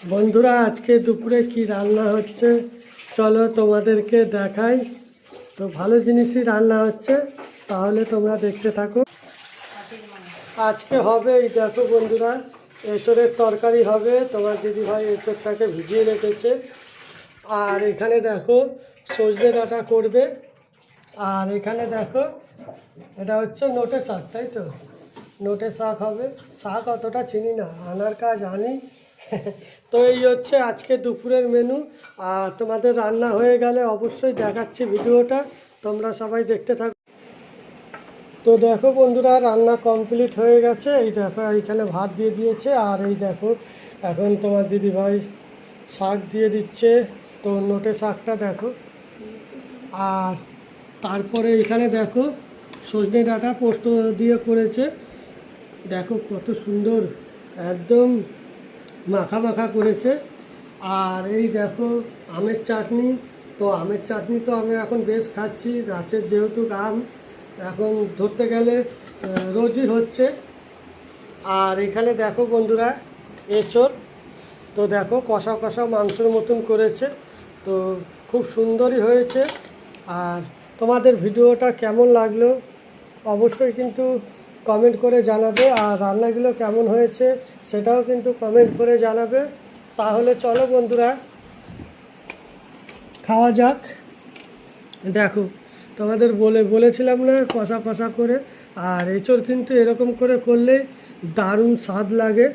বন্ধুরা, আজকে দুপুরে কি রান্না হচ্ছে চলো তোমাদেরকে দেখাই। তো ভালো জিনিসই রান্না হচ্ছে, তাহলে তোমরা দেখতে থাকো। আজকে হবে এই দেখো বন্ধুরা, এঁচোড়ের তরকারি হবে। তোমার দিদিভাই এঁচোড়টাকে ভিজিয়ে রেখেছে। আর এখানে দেখো সজনে ডাঁটা করবে। আর এখানে দেখো এটা হচ্ছে নোটে শাক, তাই তো? নোটে শাক হবে। শাক অতটা চিনি না, আনার কাজ আনি। তো এই হচ্ছে আজকে দুপুরের মেনু। আর তোমাদের রান্না হয়ে গেলে অবশ্যই দেখাচ্ছি ভিডিওটা, তোমরা সবাই দেখতে থাকো। তো দেখো বন্ধুরা, রান্না কমপ্লিট হয়ে গেছে। এই দেখো এইখানে ভাত দিয়ে দিয়েছে। আর এই দেখো এখন তোমার দিদিভাই শাক দিয়ে দিচ্ছে। তো নোটে শাকটা দেখো। আর তারপরে এখানে দেখো সজনে ডাঁটা পোস্ত দিয়ে করেছে। দেখো কত সুন্দর, একদম মাখা মাখা করেছে। আর এই দেখো আমের চাটনি। তো আমের চাটনি তো আমি এখন বেশ খাচ্ছি, গাছের যেহেতু আম এখন ধরতে গেলে রোজই হচ্ছে। আর এখানে দেখো বন্ধুরা এঁচোড়। তো দেখো কষা কষা মাংসের মতন করেছে। তো খুব সুন্দরই হয়েছে। আর তোমাদের ভিডিওটা কেমন লাগলো অবশ্যই কিন্তু কমেন্ট করে জানাবে। আর রান্নাগুলো কেমন হয়েছে সেটাও কিন্তু কমেন্ট করে জানাবে। তাহলে চলো বন্ধুরা খাওয়া যাক। দেখো তোমাদের বলেছিলাম না কষা কষা করে। আর এঁচোড় কিন্তু এরকম করে করলে দারুণ স্বাদ লাগে।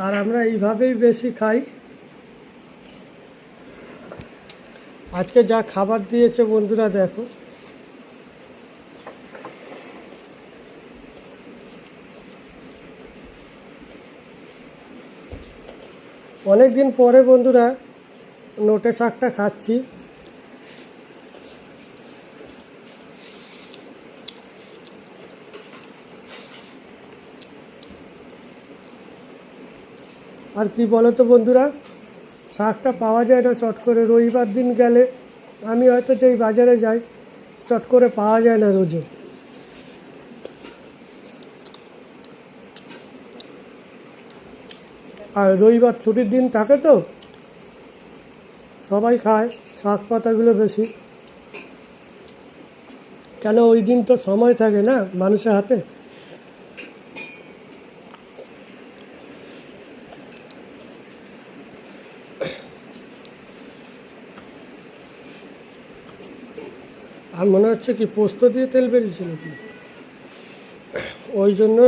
আর আমরা এইভাবেই বেশি খাই। আজকে যা খাবার দিয়েছে বন্ধুরা দেখো। অনেক দিন পরে বন্ধুরা নোটে শাকটা খাচ্ছি। আর কি বলো তো বন্ধুরা, শাকটা পাওয়া যায় না চট করে। রবিবার দিন গেলে আমি হয়তো যেই বাজারে যাই, চট করে পাওয়া যায় না রোজে। আর রবিবার ছুটির দিন থাকে তো সবাই খায় শাক পাতাগুলো বেশি। কেন ওই দিন তো সময় থাকে না মানুষের হাতে। আর মনে হচ্ছে কি পোস্ত দিয়ে তেল বেরিয়েছিল কি, ওই জন্য